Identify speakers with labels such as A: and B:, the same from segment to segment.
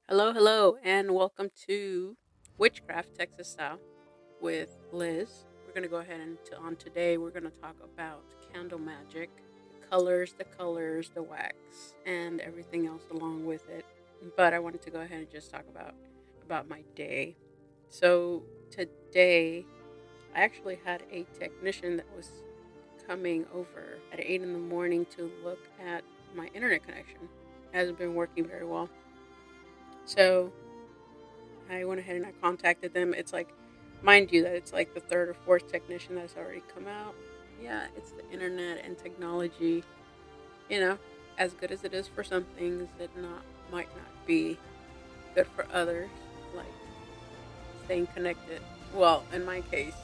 A: Hello, hello, and welcome to Witchcraft Texas Style with Liz. We're going to go ahead and on today we're going to talk about candle magic, the colors, the wax, and everything else along with it. But I wanted to go ahead and just talk about my day. So today I actually had a technician that was coming over at 8 in the morning to look at my internet connection. It hasn't been working very well. So I went ahead and I contacted them. It's like, mind you, that it's like the third or fourth technician that's already come out. Yeah, it's the internet and technology. You know, as good as it is for some things, it might not be good for others. Like staying connected. Well, in my case,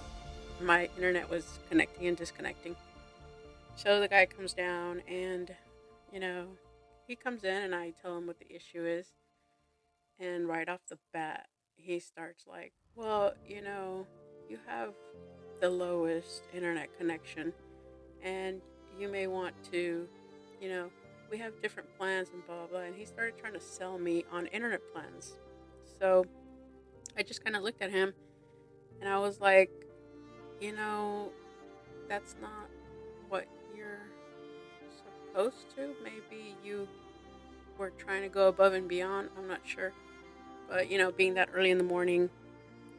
A: my internet was connecting and disconnecting. So the guy comes down and, you know, he comes in and I tell him what the issue is. And right off the bat, he starts like, well, you have the lowest internet connection, and you may want to, you know, we have different plans and blah, blah, blah. And he started trying to sell me on internet plans. So I just kind of looked at him and I was like, you know, that's not what you're supposed to. Maybe you were trying to go above and beyond. I'm not sure. But, being that early in the morning,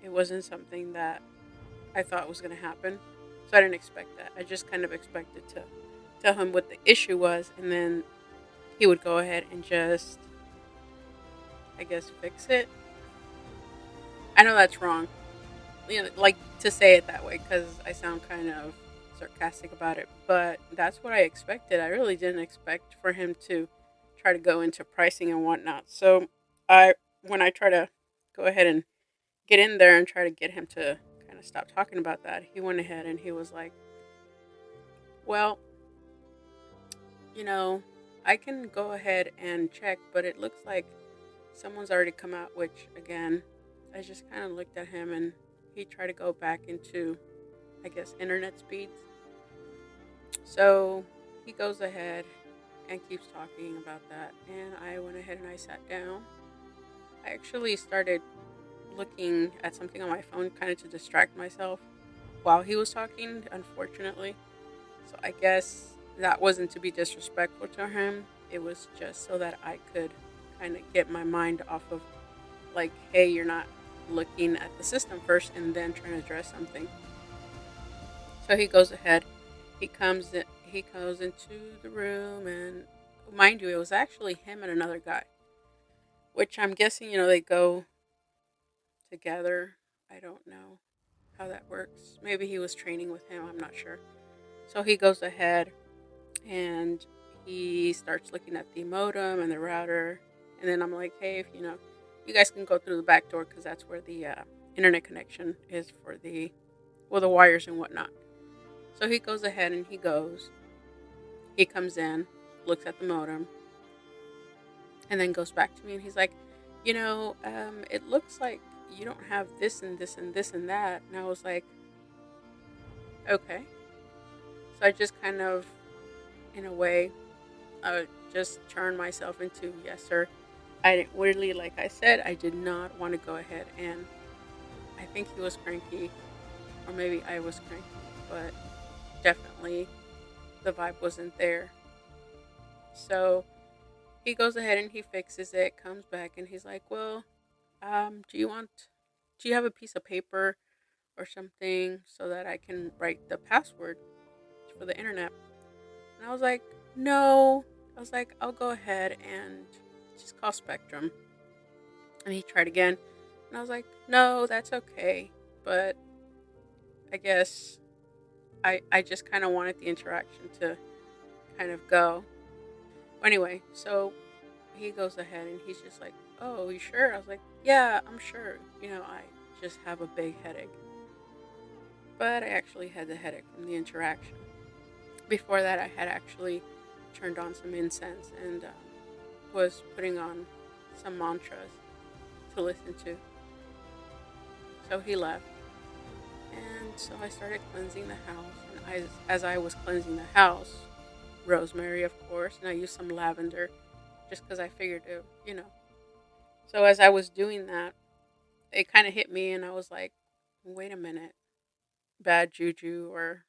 A: it wasn't something that I thought was going to happen. So I didn't expect that. I just kind of expected to tell him what the issue was, and then he would go ahead and just, I guess, fix it. I know that's wrong, like to say it that way because I sound kind of sarcastic about it, but that's what I expected. I really didn't expect for him to try to go into pricing and whatnot. So when I try to go ahead and get in there and try to get him to kind of stop talking about that, he went ahead and he was like, well, you know, I can go ahead and check, but it looks like someone's already come out, which again, I just kind of looked at him and he tried to go back into, I guess, internet speeds. So he goes ahead and keeps talking about that. And I went ahead and I sat down. I actually started looking at something on my phone kind of to distract myself while he was talking, unfortunately. So I guess that wasn't to be disrespectful to him. It was just so that I could kind of get my mind off of, like, hey, you're not looking at the system first and then trying to address something. So he goes ahead. He goes into the room, and mind you, it was actually him and another guy, which I'm guessing, they go together. I don't know how that works. Maybe he was training with him. I'm not sure. So he goes ahead and he starts looking at the modem and the router. And then I'm like, hey, if you guys can go through the back door because that's where the internet connection is for the wires and whatnot. So he goes ahead and he comes in, looks at the modem, and then goes back to me and he's like, it looks like you don't have this and this and this and that. And I was like, okay. So I just kind of, in a way, just turned myself into, yes, sir. I didn't really, like I said, I did not want to go ahead, and I think he was cranky, or maybe I was cranky, but definitely the vibe wasn't there. So he goes ahead and he fixes it, comes back, and he's like, well, do you have a piece of paper or something so that I can write the password for the internet? And I was like, no. I was like, I'll go ahead and just call Spectrum. And he tried again. And I was like, no, that's okay. But I guess I just kind of wanted the interaction to kind of go. Anyway, so he goes ahead and he's just like, oh, you sure? I was like, yeah, I'm sure. I just have a big headache. But I actually had the headache from the interaction. Before that, I had actually turned on some incense and was putting on some mantras to listen to. So he left. And so I started cleansing the house. And as I was cleansing the house, rosemary, of course, and I used some lavender just because I figured it. So as I was doing that, it kind of hit me, and I was like, wait a minute, bad juju, or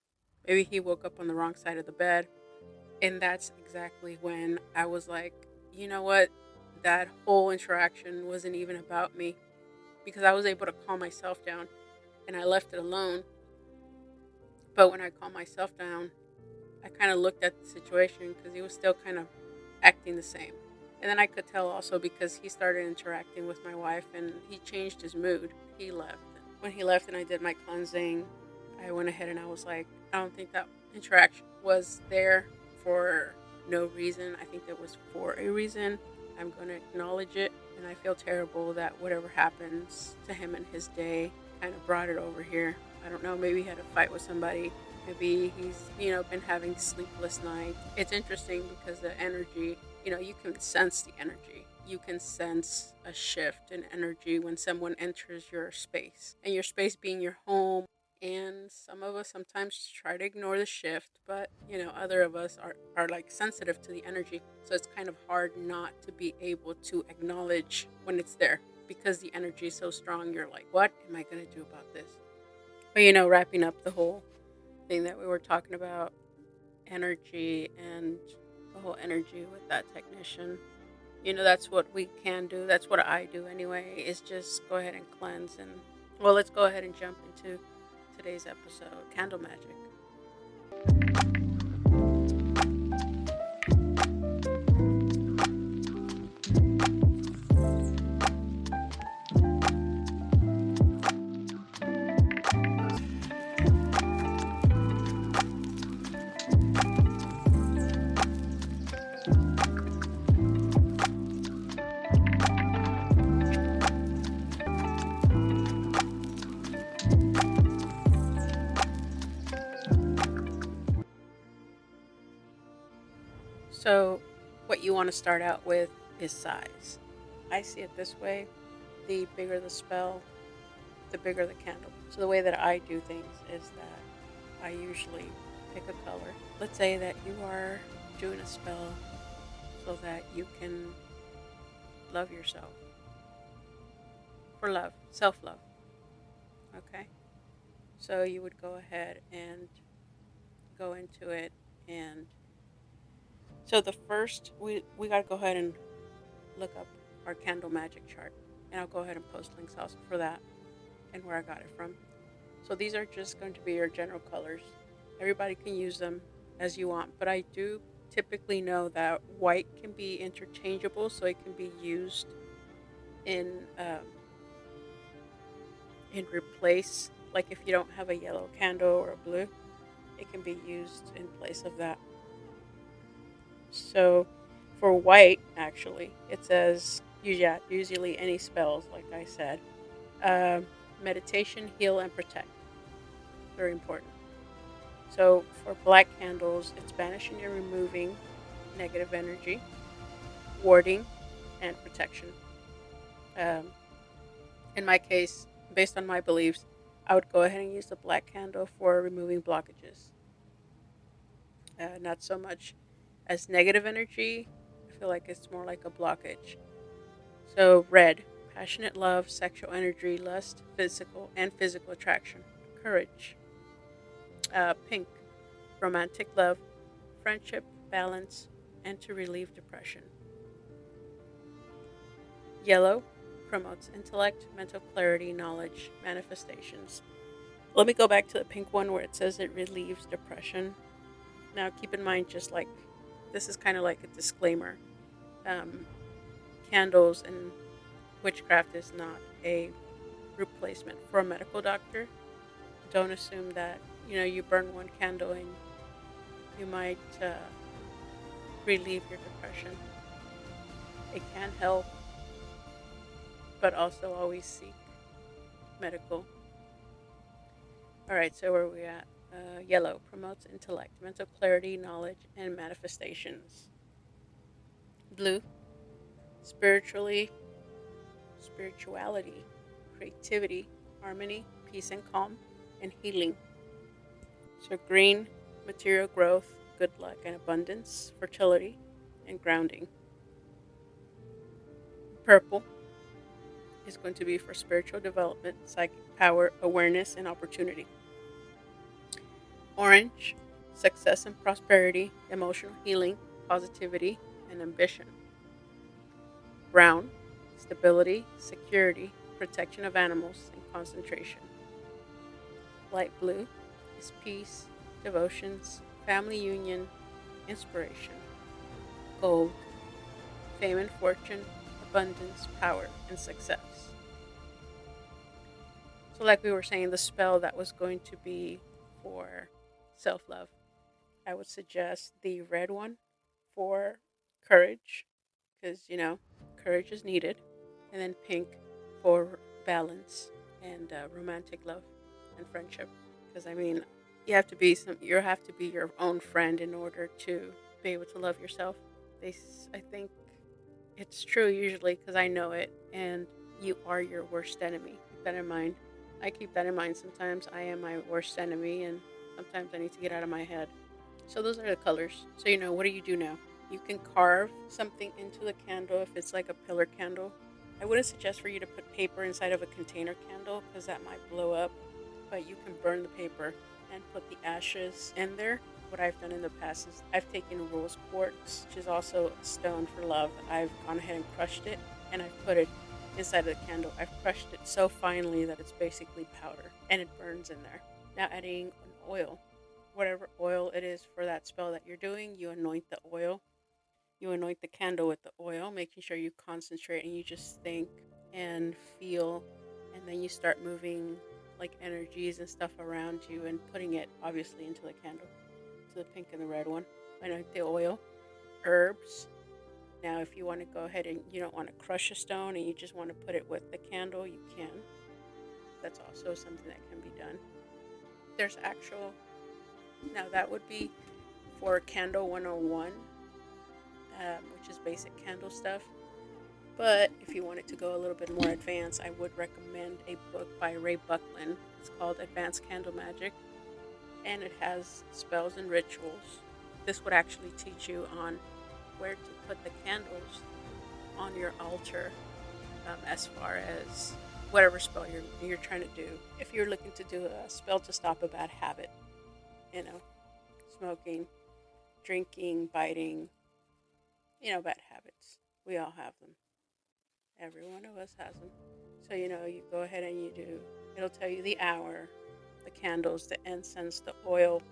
A: maybe he woke up on the wrong side of the bed. And that's exactly when I was like, you know what? That whole interaction wasn't even about me, because I was able to calm myself down and I left it alone. But when I calmed myself down, I kind of looked at the situation because he was still kind of acting the same. And then I could tell also because he started interacting with my wife and he changed his mood. He left. When he left and I did my cleansing, I went ahead and I was like, I don't think that interaction was there for no reason. I think that was for a reason. I'm going to acknowledge it. And I feel terrible that whatever happens to him in his day kind of brought it over here. I don't know, maybe he had a fight with somebody. Maybe he's, been having sleepless nights. It's interesting because the energy, you can sense the energy. You can sense a shift in energy when someone enters your space. And your space being your home. And some of us sometimes try to ignore the shift, but other of us are like sensitive to the energy. So it's kind of hard not to be able to acknowledge when it's there because the energy is so strong. You're like, what am I going to do about this? But wrapping up the whole thing that we were talking about, energy and the whole energy with that technician. That's what we can do. That's what I do anyway, is just go ahead and cleanse. And well, let's go ahead and jump into today's episode, Candle Magic. So what you want to start out with is size. I see it this way: the bigger the spell, the bigger the candle. So the way that I do things is that I usually pick a color. Let's say that you are doing a spell so that you can love yourself. For love, self-love. Okay? So you would go ahead and go into it. And so the first, we got to go ahead and look up our candle magic chart. And I'll go ahead and post links also for that and where I got it from. So these are just going to be your general colors. Everybody can use them as you want, but I do typically know that white can be interchangeable, so it can be used in replace. Like if you don't have a yellow candle or a blue, it can be used in place of that. So for white, actually, it says usually any spells, like I said. Meditation, heal, and protect. Very important. So for black candles, it's banishing and removing negative energy, warding, and protection. In my case, based on my beliefs, I would go ahead and use the black candle for removing blockages. Not so much as negative energy. I feel like it's more like a blockage. So red, passionate love, sexual energy, lust, physical attraction, courage. Pink, romantic love, friendship, balance, and to relieve depression. Yellow promotes intellect, mental clarity, knowledge, manifestations. Let me go back to the pink one where it says it relieves depression. Now keep in mind, just like this is kind of like a disclaimer. Candles and witchcraft is not a replacement for a medical doctor. Don't assume that you burn one candle and you might relieve your depression. It can help, but also always seek medical. All right, so where are we at? Yellow promotes intellect, mental clarity, knowledge, and manifestations. Blue, spirituality, creativity, harmony, peace and calm, and healing. So green, material growth, good luck and abundance, fertility, and grounding. Purple, is going to be for spiritual development, psychic power, awareness, and opportunity. Orange, success and prosperity, emotional healing, positivity, and ambition. Brown, stability, security, protection of animals, and concentration. Light blue is peace, devotions, family union, inspiration. Gold, fame and fortune, abundance, power, and success. So, like we were saying, the spell that was going to be for self love, I would suggest the red one for courage, because, courage is needed. And then pink for balance and romantic love and friendship. Because, you have to be your own friend in order to be able to love yourself. I think it's true usually because I know it, and you are your worst enemy. Keep that in mind. I keep that in mind sometimes. I am my worst enemy, and sometimes I need to get out of my head. So those are the colors. So what do you do now? You can carve something into the candle if it's like a pillar candle. I wouldn't suggest for you to put paper inside of a container candle because that might blow up, but you can burn the paper and put the ashes in there. What I've done in the past is I've taken rose quartz, which is also a stone for love. I've gone ahead and crushed it, and I've put it inside of the candle. I've crushed it so finely that it's basically powder, and it burns in there. Now adding an oil. Whatever oil it is for that spell that you're doing, you anoint the oil. You anoint the candle with the oil, making sure you concentrate and you just think and feel, and then you start moving like energies and stuff around you and putting it obviously into the candle, to the pink and the red one. Anoint the oil, herbs. Now, if you want to go ahead and you don't want to crush a stone and you just want to put it with the candle, you can. That's also something that can be done. There's now that would be for Candle 101, which is basic candle stuff. But if you wanted to go a little bit more advanced, I would recommend a book by Ray Buckland. It's called Advanced Candle Magic, and it has spells and rituals. This would actually teach you on where to put the candles on your altar, as far as whatever spell you're trying to do. If you're looking to do a spell to stop a bad habit, smoking, drinking, biting, bad habits. We all have them. Every one of us has them. So, you go ahead and it'll tell you the hour, the candles, the incense, the oil,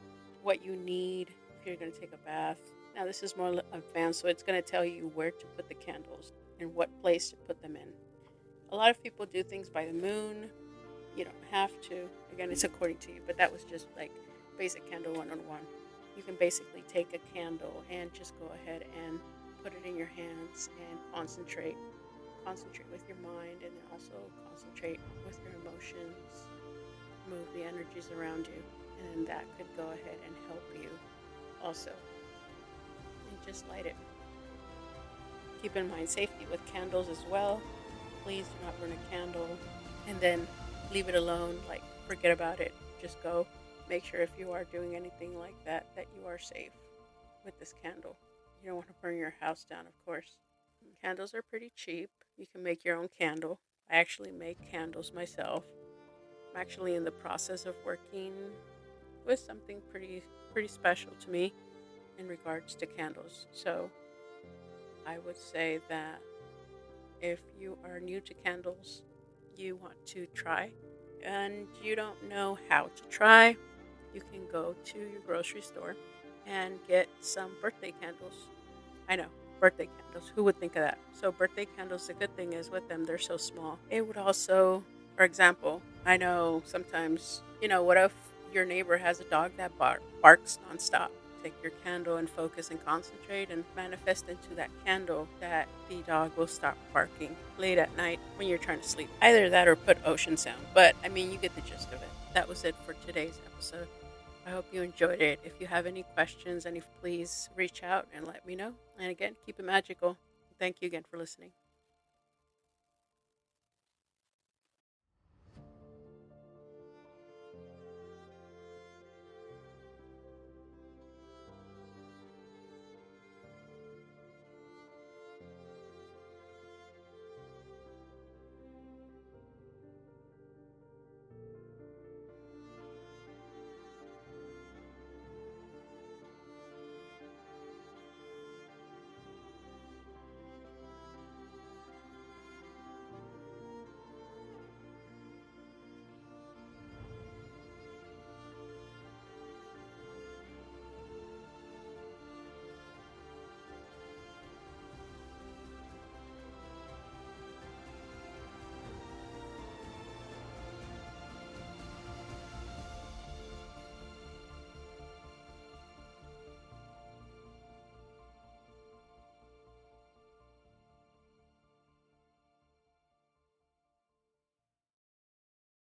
A: what you need if you're going to take a bath. Now, this is more advanced, so it's going to tell you where to put the candles and what place to put them in. A lot of people do things by the moon. You don't have to. Again, it's according to you, but that was just like basic candle 101. You can basically take a candle and just go ahead and put it in your hands and concentrate with your mind, and then also concentrate with your emotions, move the energies around you, and then that could go ahead and help you also. And just light it. Keep in mind safety with candles as well. Please do not burn a candle and then leave it alone, like forget about it. Just go. Make sure if you are doing anything like that you are safe with this candle. You don't want to burn your house down, of course. Candles are pretty cheap. You can make your own candle. I actually make candles myself. I'm actually in the process of working with something pretty special to me in regards to candles. So I would say that if you are new to candles, you want to try, and you don't know how to try, you can go to your grocery store and get some birthday candles. I know, birthday candles. Who would think of that? So birthday candles, the good thing is with them, they're so small. It would also, for example, I know sometimes, what if your neighbor has a dog that barks nonstop? Take your candle and focus and concentrate and manifest into that candle that the dog will stop barking late at night when you're trying to sleep. Either that or put ocean sound. But, you get the gist of it. That was it for today's episode. I hope you enjoyed it. If you have any questions, please reach out and let me know. And again, keep it magical. Thank you again for listening.